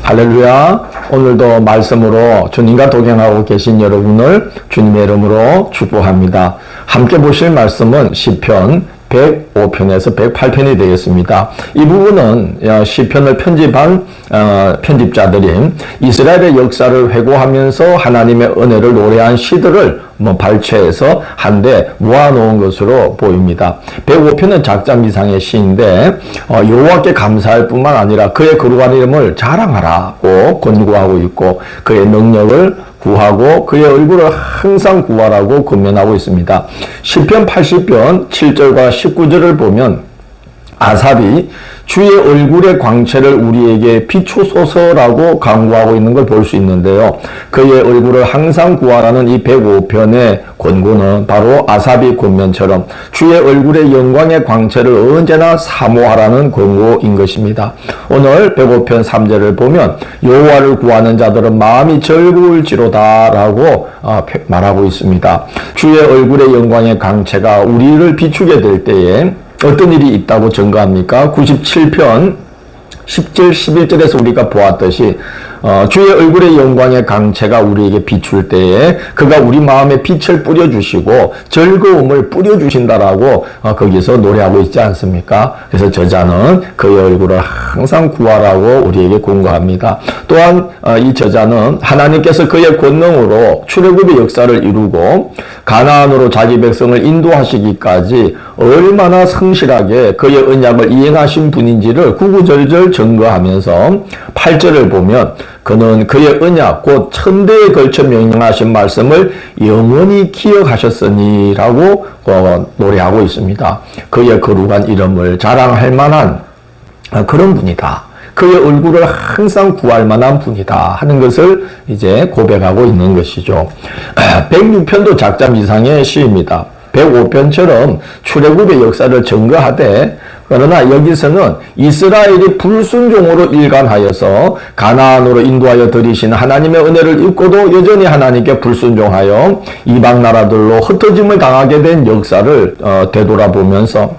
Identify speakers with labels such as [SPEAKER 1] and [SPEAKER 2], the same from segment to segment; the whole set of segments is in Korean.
[SPEAKER 1] 할렐루야. 오늘도 말씀으로 주님과 동행하고 계신 여러분을 주님의 이름으로 축복합니다. 함께 보실 말씀은 시편 105편에서 108편이 되겠습니다. 이 부분은 시편을 편집한 편집자들이 이스라엘의 역사를 회고하면서 하나님의 은혜를 노래한 시들을 발췌해서 한데 모아놓은 것으로 보입니다. 105편은 작자미상의 시인데 여호와께 감사할 뿐만 아니라 그의 거룩한 이름을 자랑하라고 권고하고 있고 그의 능력을 구하고 그의 얼굴을 항상 구하라고 권면하고 있습니다. 시편 80편 7절과 19절을 보면 아삽이 주의 얼굴의 광채를 우리에게 비추소서라고 강구하고 있는 걸 볼 수 있는데요. 그의 얼굴을 항상 구하라는 이 105편의 권고는 바로 아삽이 권면처럼 주의 얼굴의 영광의 광채를 언제나 사모하라는 권고인 것입니다. 오늘 105편 3절을 보면 여호와를 구하는 자들은 마음이 즐거울지로다 라고 말하고 있습니다. 주의 얼굴의 영광의 광채가 우리를 비추게 될 때에 어떤 일이 있다고 증거합니까? 97편 10절 11절에서 우리가 보았듯이 주의 얼굴의 영광의 광채가 우리에게 비출 때에 그가 우리 마음에 빛을 뿌려주시고 즐거움을 뿌려주신다라고 거기서 노래하고 있지 않습니까? 그래서 저자는 그의 얼굴을 항상 구하라고 우리에게 권고합니다. 또한 이 저자는 하나님께서 그의 권능으로 출애굽의 역사를 이루고 가나안으로 자기 백성을 인도하시기까지 얼마나 성실하게 그의 언약을 이행하신 분인지를 구구절절 증거하면서 8절을 보면 그는 그의 언약 곧 천대에 걸쳐 명령하신 말씀을 영원히 기억하셨으니 라고 노래하고 있습니다. 그의 거룩한 이름을 자랑할 만한 그런 분이다. 그의 얼굴을 항상 구할 만한 분이다 하는 것을 이제 고백하고 있는 것이죠. 106편도 작자미상의 시입니다. 105편처럼 출애굽의 역사를 증거하되 그러나 여기서는 이스라엘이 불순종으로 일관하여서 가나안으로 인도하여 들이신 하나님의 은혜를 잊고도 여전히 하나님께 불순종하여 이방 나라들로 흩어짐을 당하게 된 역사를 되돌아보면서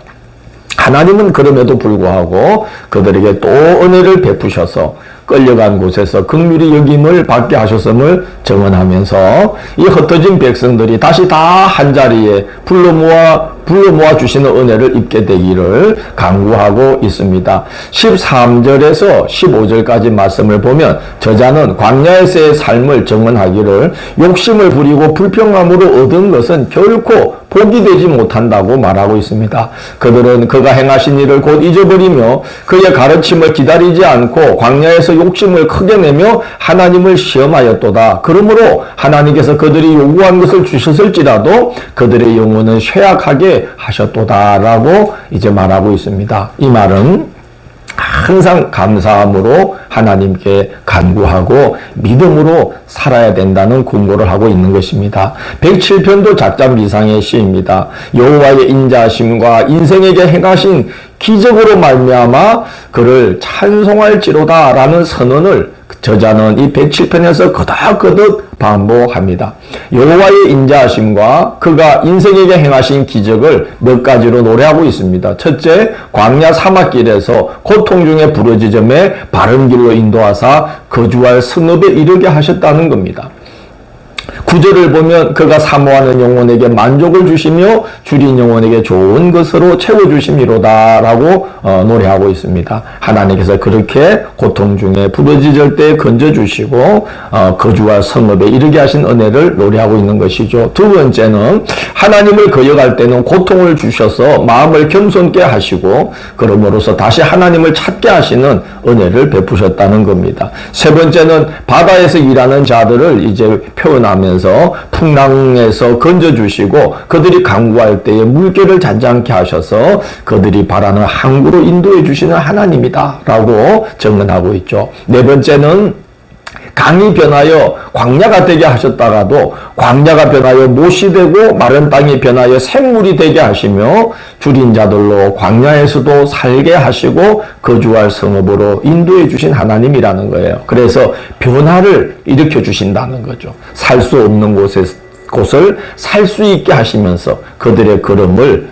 [SPEAKER 1] 하나님은 그럼에도 불구하고 그들에게 또 은혜를 베푸셔서 끌려간 곳에서 긍휼히 여김을 받게 하셨음을 증언하면서 이 흩어진 백성들이 다시 다 한자리에 불러 모아 주시는 은혜를 입게 되기를 강구하고 있습니다. 13절에서 15절까지 말씀을 보면 저자는 광야에서의 삶을 증언하기를 욕심을 부리고 불평함으로 얻은 것은 결코 복이 되지 못한다고 말하고 있습니다. 그들은 그가 행하신 일을 곧 잊어버리며 그의 가르침을 기다리지 않고 광야에서 욕심을 크게 내며 하나님을 시험하였도다. 그러므로 하나님께서 그들이 요구한 것을 주셨을지라도 그들의 영혼은 쇠약하게 하셨도다라고 이제 말하고 있습니다. 이 말은 항상 감사함으로 하나님께 간구하고 믿음으로 살아야 된다는 권고를 하고 있는 것입니다. 107편도 작자미상의 시입니다. 여호와의 인자하심과 인생에게 행하신 기적으로 말미암아 그를 찬송할지로다 라는 선언을 저자는 이 107편에서 거듭거듭 반복합니다. 여호와의 인자하심과 그가 인생에게 행하신 기적을 몇 가지로 노래하고 있습니다. 첫째, 광야 사막길에서 고통 중에 부르짖음에 바른 길로 인도하사 거주할 성읍에 이르게 하셨다는 겁니다. 9절을 보면 그가 사모하는 영혼에게 만족을 주시며 줄인 영혼에게 좋은 것으로 채워주심이로다 라고 노래하고 있습니다. 하나님께서 그렇게 고통 중에 부르짖을 때 건져주시고 거주할 성읍에 이르게 하신 은혜를 노래하고 있는 것이죠. 두 번째는 하나님을 거역할 때는 고통을 주셔서 마음을 겸손케 하시고 그러므로서 다시 하나님을 찾게 하시는 은혜를 베푸셨다는 겁니다. 세 번째는 바다에서 일하는 자들을 이제 표현하면서 풍랑에서 건져주시고 그들이 강구할 때에 물결을 잔잔케 하셔서 그들이 바라는 항구로 인도해 주시는 하나님이다 라고 증언하고 있죠. 네 번째는 강이 변하여 광야가 되게 하셨다가도 광야가 변하여 못이 되고 마른 땅이 변하여 샘물이 되게 하시며 줄인 자들로 광야에서도 살게 하시고 거주할 성읍으로 인도해 주신 하나님이라는 거예요. 그래서 변화를 일으켜 주신다는 거죠. 살 수 없는 곳을 살 수 있게 하시면서 그들의 걸음을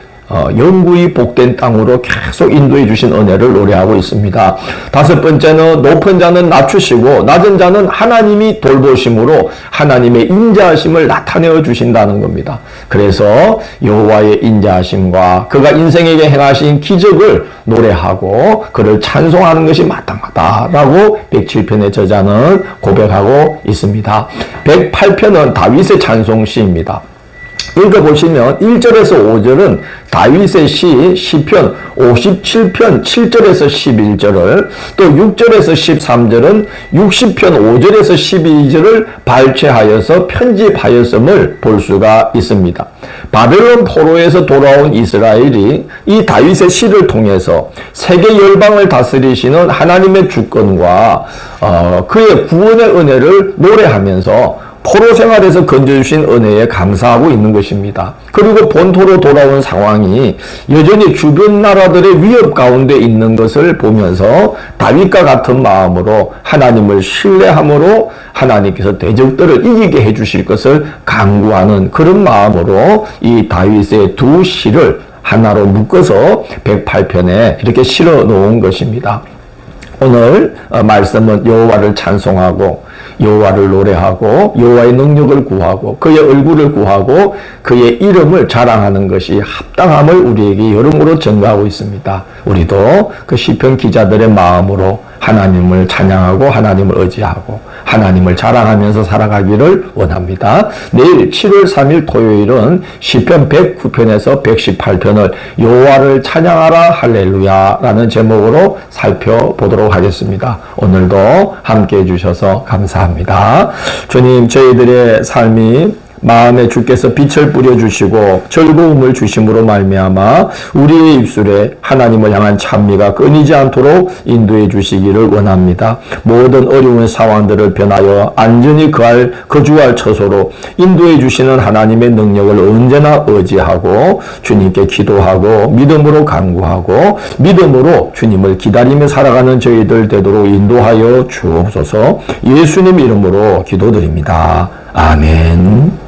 [SPEAKER 1] 영구히 복된 땅으로 계속 인도해 주신 은혜를 노래하고 있습니다. 다섯 번째는 높은 자는 낮추시고 낮은 자는 하나님이 돌보심으로 하나님의 인자하심을 나타내어 주신다는 겁니다. 그래서 여호와의 인자하심과 그가 인생에게 행하신 기적을 노래하고 그를 찬송하는 것이 마땅하다라고 107편의 저자는 고백하고 있습니다. 108편은 다윗의 찬송시입니다. 읽어보시면 1절에서 5절은 다윗의 시편 57편 7절에서 11절을, 또 6절에서 13절은 60편 5절에서 12절을 발췌하여서 편집하였음을 볼 수가 있습니다. 바벨론 포로에서 돌아온 이스라엘이 이 다윗의 시를 통해서 세계 열방을 다스리시는 하나님의 주권과 그의 구원의 은혜를 노래하면서 포로 생활에서 건져주신 은혜에 감사하고 있는 것입니다. 그리고 본토로 돌아온 상황이 여전히 주변 나라들의 위협 가운데 있는 것을 보면서 다윗과 같은 마음으로 하나님을 신뢰함으로 하나님께서 대적들을 이기게 해주실 것을 간구하는 그런 마음으로 이 다윗의 두 시를 하나로 묶어서 108편에 이렇게 실어 놓은 것입니다. 오늘 말씀은 여호와를 찬송하고 여호와를 노래하고 여호와의 능력을 구하고 그의 얼굴을 구하고 그의 이름을 자랑하는 것이 합당함을 우리에게 여러모로 증거하고 있습니다. 우리도 그 시편 기자들의 마음으로 하나님을 찬양하고 하나님을 의지하고 하나님을 자랑하면서 살아가기를 원합니다. 내일 7월 3일 토요일은 시편 109편에서 118편을 여호와를 찬양하라 할렐루야라는 제목으로 살펴보도록 하겠습니다. 오늘도 함께해 주셔서 감사합니다. 주님, 저희들의 삶이 마음에 주께서 빛을 뿌려주시고 즐거움을 주심으로 말미암아 우리의 입술에 하나님을 향한 찬미가 끊이지 않도록 인도해 주시기를 원합니다. 모든 어려운 상황들을 변하여 안전히 거주할 처소로 인도해 주시는 하나님의 능력을 언제나 의지하고 주님께 기도하고 믿음으로 간구하고 믿음으로 주님을 기다리며 살아가는 저희들 되도록 인도하여 주옵소서. 예수님 이름으로 기도드립니다. 아멘.